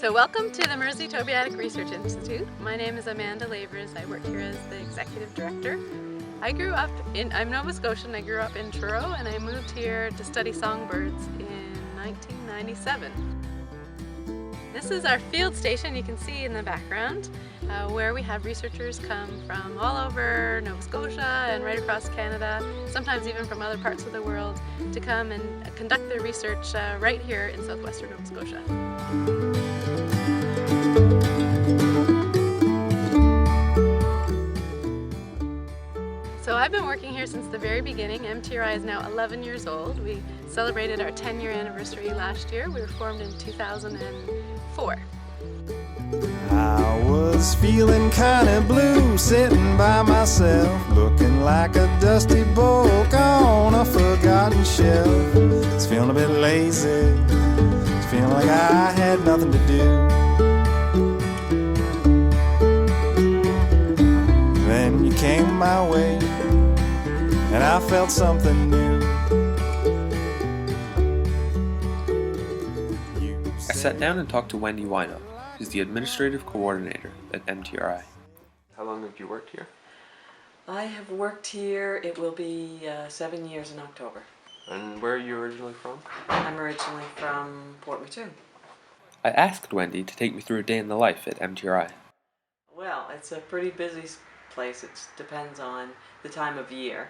So welcome to the Mersey-Tobiatic Research Institute. My name is Amanda Lavers. I work here as the Executive Director. I'm Nova Scotian. I grew up in Truro and I moved here to study songbirds in 1997. This is our field station you can see in the background where we have researchers come from all over Nova Scotia and right across Canada, sometimes even from other parts of the world, to come and conduct their research right here in southwestern Nova Scotia. So I've been working here since the very beginning. MTRI is now 11 years old. We celebrated our 10-year anniversary last year. We were formed in 2004. I was feeling kinda blue, sitting by myself, looking like a dusty book on a forgotten shelf. It's feeling a bit lazy, it's feeling like I had nothing to do. Then you came my way, and I felt something new. I sat down and talked to Wendy Wino, who's the Administrative Coordinator at MTRI. How long have you worked here? I have worked here, it will be 7 years in October. And where are you originally from? I'm originally from Port Mattoon. I asked Wendy to take me through a day in the life at MTRI. Well, it's a pretty busy place. It depends on the time of year,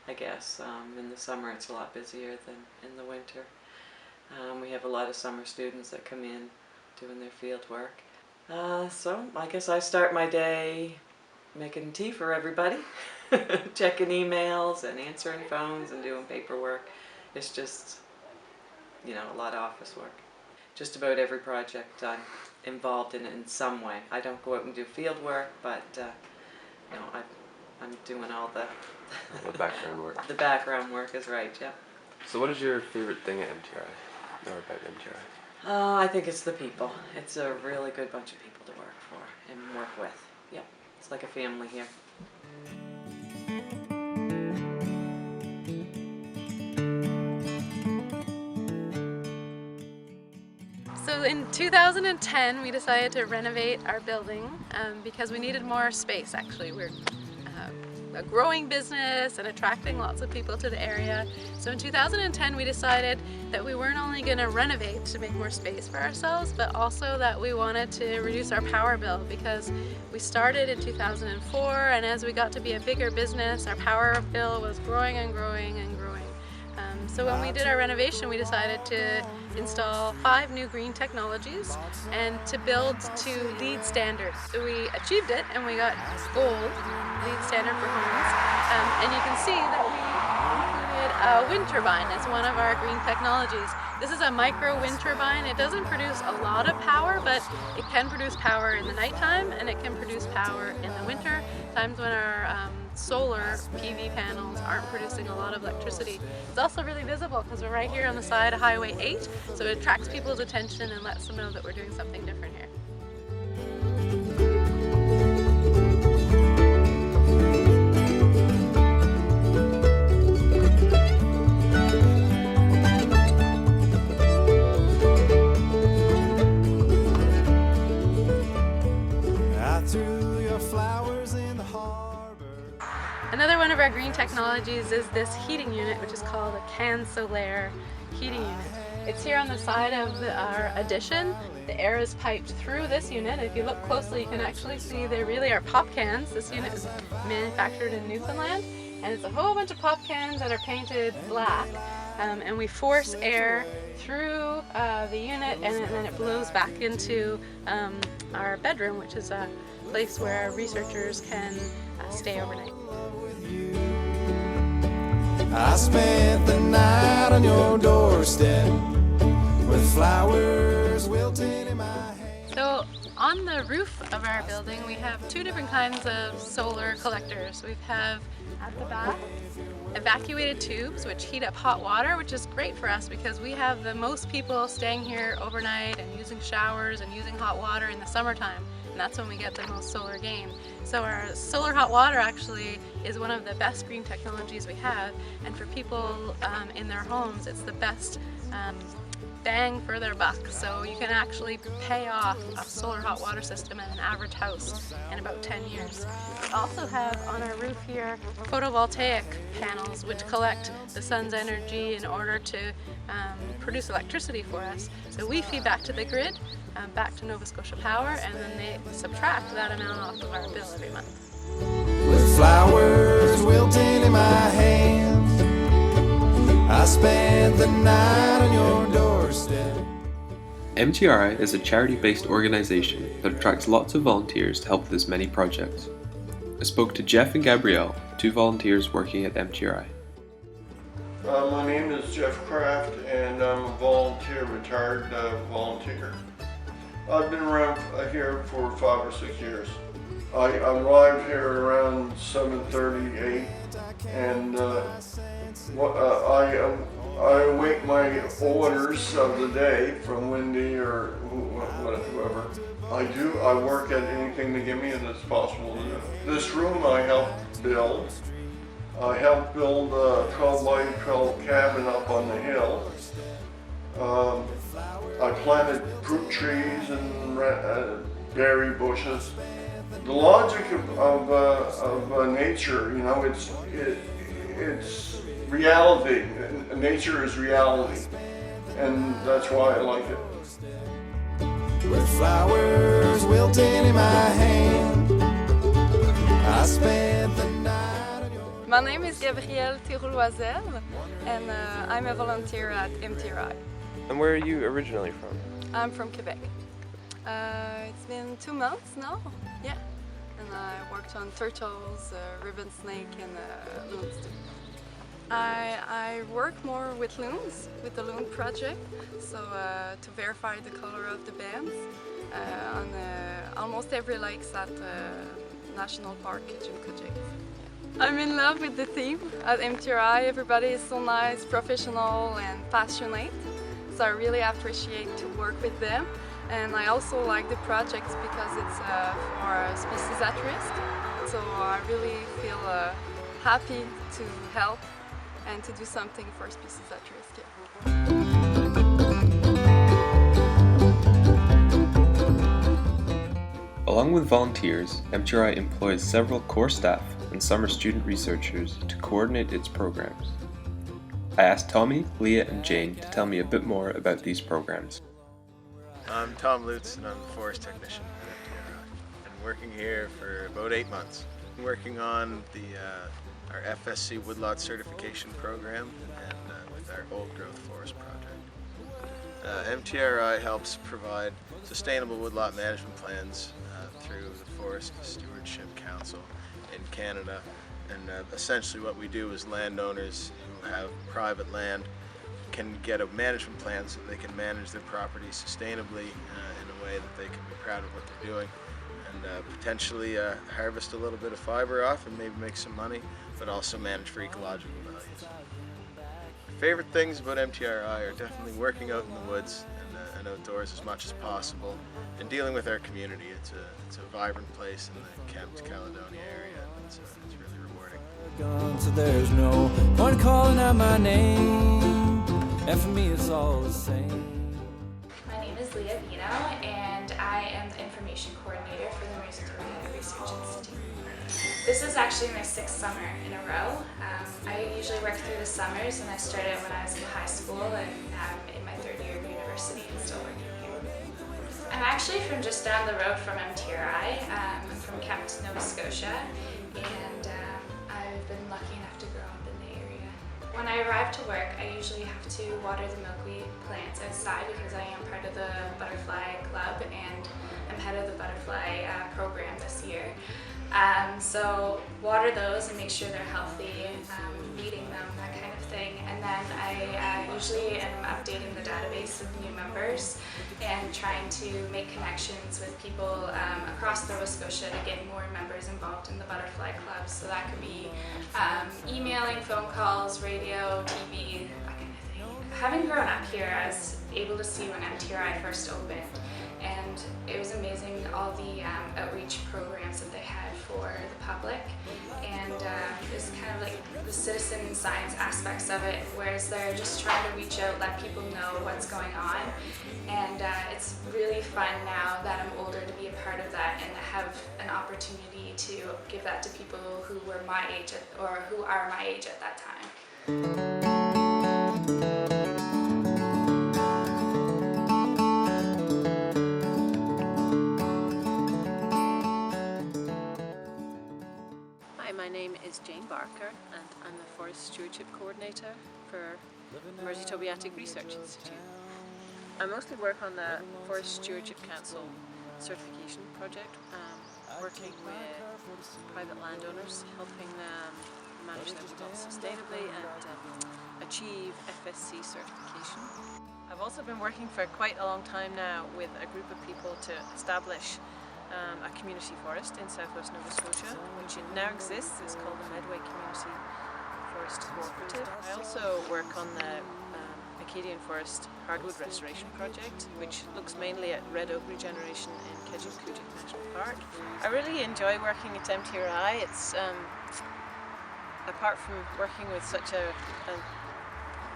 I guess. In the summer it's a lot busier than in the winter. We have a lot of summer students that come in doing their field work. So I guess I start my day making tea for everybody, checking emails and answering phones and doing paperwork. It's just, you know, a lot of office work. Just about every project I'm involved in some way. I don't go out and do field work, but you know, I'm doing all the background work. The background work is right, yeah. So what is your favorite thing at MTRI, or about MTRI? I think it's the people. It's a really good bunch of people to work for and work with. Yeah, it's like a family here. So in 2010 we decided to renovate our building because we needed more space actually. We're a growing business and attracting lots of people to the area. So in 2010 we decided that we weren't only going to renovate to make more space for ourselves, but also that we wanted to reduce our power bill, because we started in 2004 and as we got to be a bigger business, our power bill was growing and growing and growing. So when we did our renovation, we decided to install 5 new green technologies and to build to LEED standards. So we achieved it and we got gold, LEED standard for homes. And you can see that we included a wind turbine as one of our green technologies. This is a micro wind turbine. It doesn't produce a lot of power, but it can produce power in the nighttime and it can produce power in the winter, times when our solar PV panels aren't producing a lot of electricity. It's also really visible because we're right here on the side of Highway 8, so it attracts people's attention and lets them know that we're doing something different here. I threw your flowers in the harbor. Another one of our green technologies is this heating unit, which is called a can solaire heating unit. It's here on the side of our addition. The air is piped through this unit. If you look closely, you can actually see there really are pop cans. This unit is manufactured in Newfoundland, and it's a whole bunch of pop cans that are painted black. And we force air through the unit, and then it blows back into our bedroom, which is a place where researchers can stay overnight. I spent the night on your doorstep with flowers wilting in my hand. So on the roof of our building we have 2 different kinds of solar collectors. We have at the back evacuated tubes which heat up hot water, which is great for us because we have the most people staying here overnight and using showers and using hot water in the summertime, and that's when we get the most solar gain. So our solar hot water actually is one of the best green technologies we have, and for people in their homes it's the best bang for their buck. So you can actually pay off a solar hot water system in an average house in about 10 years. We also have on our roof here photovoltaic panels which collect the sun's energy in order to produce electricity for us. So we feed back to the grid, back to Nova Scotia Power, and then they subtract that amount off of our bill every month. With flowers wilting in my hands, I spent the night on your doorstep. MTRI is a charity-based organisation that attracts lots of volunteers to help with its many projects. I spoke to Jeff and Gabrielle, 2 volunteers working at MTRI. My name is Jeff Kraft and I'm a volunteer, retired volunteer. I've been around here for 5 or 6 years. I arrived here around 7:38 and I await my orders of the day from Wendy or whoever. I work at anything they give me and it's possible to do. This room I helped build. I helped build a 12 by 12 cabin up on the hill. I planted fruit trees and berry bushes. The logic of nature, you know, it's reality. Nature is reality, and that's why I like it. With flowers wilting in my hand, I spent the night on your... My name is Gabrielle Thiroux-Loisel, and I'm a volunteer at MTRI. And where are you originally from? I'm from Quebec. It's been 2 months now, yeah. And I worked on turtles, ribbon snake, and loons too. I work more with loons, with the loon project, so to verify the color of the bands on almost every lake at National Park Jimkujik. I'm in love with the team at MTRI. Everybody is so nice, professional and passionate, so I really appreciate to work with them. And I also like the projects because it's for species at risk, so I really feel happy to help and to do something for species at risk. Yeah. Along with volunteers, MTRI employs several core staff and summer student researchers to coordinate its programs. I asked Tommy, Leah and Jane to tell me a bit more about these programs. I'm Tom Lutz and I'm a forest technician at MTRI. I've been working here for about 8 months. I'm working on our FSC woodlot certification program and with our old growth forest project. MTRI helps provide sustainable woodlot management plans through the Forest Stewardship Council in Canada. And essentially what we do is landowners who have private land can get a management plan so they can manage their property sustainably in a way that they can be proud of what they're doing and potentially harvest a little bit of fiber off and maybe make some money, but also manage for ecological values. My favorite things about MTRI are definitely working out in the woods and outdoors as much as possible and dealing with our community. It's a vibrant place in the Kent, Caledonia area and it's really rewarding. So there's no point calling out my name, and for me it's all the same. My name is Leah Vino and I am the information coordinator for the MTRI Research Institute. This is actually my 6th summer in a row. I usually work through the summers and I started when I was in high school and I'm in my 3rd year of university and still working here. I'm actually from just down the road from MTRI. I'm from Kent, Nova Scotia, and I've been lucky enough to grow up in the area. When I arrive to work, I usually have to water the milkweed plants outside because I am part of the butterfly club and I'm head of the butterfly program this year. So water those and make sure they're healthy, feeding them, that kind of thing. And then I usually am updating the database of new members and trying to make connections with people across Nova Scotia to get more members involved in the butterfly club. So that could be emailing, phone calls, radio, TV, that kind of thing. Having grown up here, I was able to see when MTRI first opened. and it was amazing, all the outreach programs that they had for the public, and it's kind of like the citizen science aspects of it, whereas they're just trying to reach out, let people know what's going on, and it's really fun now that I'm older to be a part of that and have an opportunity to give that to people who were my age or who are my age at that time. Hi, my name is Jane Barker and I'm the Forest Stewardship Coordinator for the Mersey-Tobiatic Research Institute. I mostly work on the Forest Stewardship Council certification project, working with private landowners, helping them manage their woodlands sustainably and achieve FSC certification. I've also been working for quite a long time now with a group of people to establish a community forest in southwest Nova Scotia, which now exists. It's called the Medway Community Forest Cooperative. I also work on the Acadian Forest Hardwood Restoration Project, which looks mainly at red oak regeneration in Kedjimkujik National Park. I really enjoy working at MTRI. It's apart from working with such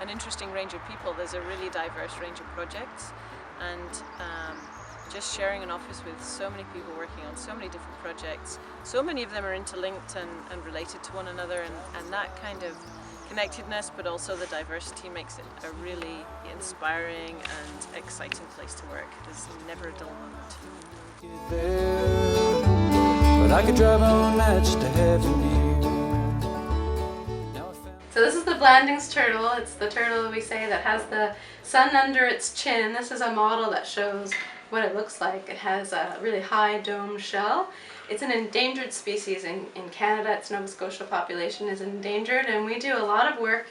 an interesting range of people, there's a really diverse range of projects, and just sharing an office with so many people working on so many different projects. So many of them are interlinked and related to one another, and that kind of connectedness, but also the diversity, makes it a really inspiring and exciting place to work. There's never a dull moment. But I could drive all night just to have you near. So this is the Blandings turtle. It's the turtle we say that has the sun under its chin. This is a model that shows what it looks like. It has a really high domed shell. It's an endangered species in Canada. Its Nova Scotia population is endangered, and we do a lot of work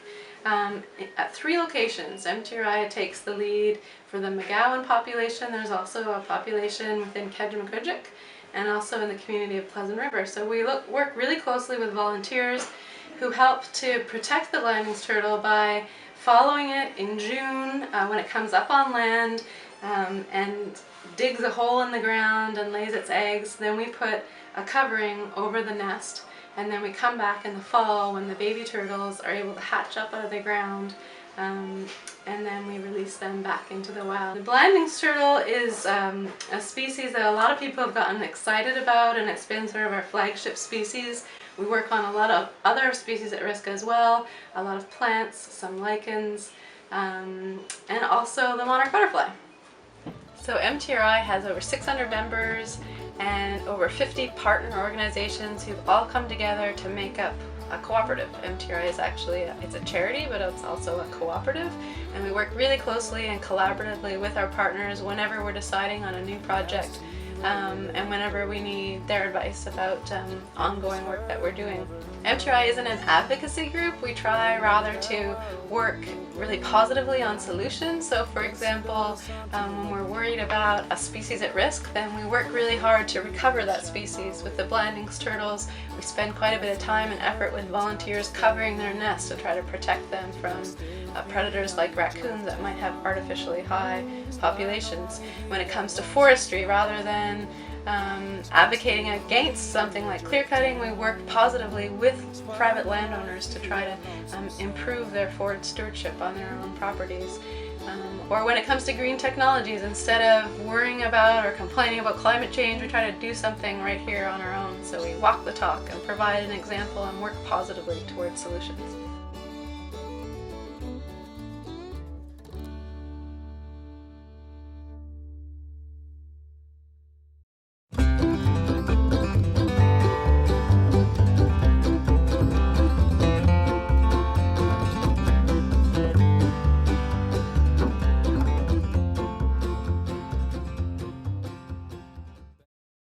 at 3 locations. MTRI takes the lead for the McGowan population. There's also a population within Kedjimkujik and also in the community of Pleasant River. So we work really closely with volunteers who help to protect the Blandings turtle by following it in June when it comes up on land and digs a hole in the ground and lays its eggs. Then we put a covering over the nest, and then we come back in the fall when the baby turtles are able to hatch up out of the ground, and then we release them back into the wild. The Blandings turtle is a species that a lot of people have gotten excited about, and it's been sort of our flagship species. We work on a lot of other species at risk as well, a lot of plants, some lichens, and also the monarch butterfly. So MTRI has over 600 members and over 50 partner organizations who've all come together to make up a cooperative. MTRI is actually it's a charity, but it's also a cooperative, and we work really closely and collaboratively with our partners whenever we're deciding on a new project, and whenever we need their advice about ongoing work that we're doing. MTRI isn't an advocacy group. We try rather to work really positively on solutions. So for example, when we're worried about a species at risk, then we work really hard to recover that species. With the Blandings turtles, we spend quite a bit of time and effort with volunteers covering their nests to try to protect them from predators like raccoons that might have artificially high populations. When it comes to forestry, rather than advocating against something like clear cutting, we work positively with private landowners to try to improve their forest stewardship on their own properties. Or when it comes to green technologies, instead of worrying about or complaining about climate change, we try to do something right here on our own. So we walk the talk and provide an example and work positively towards solutions.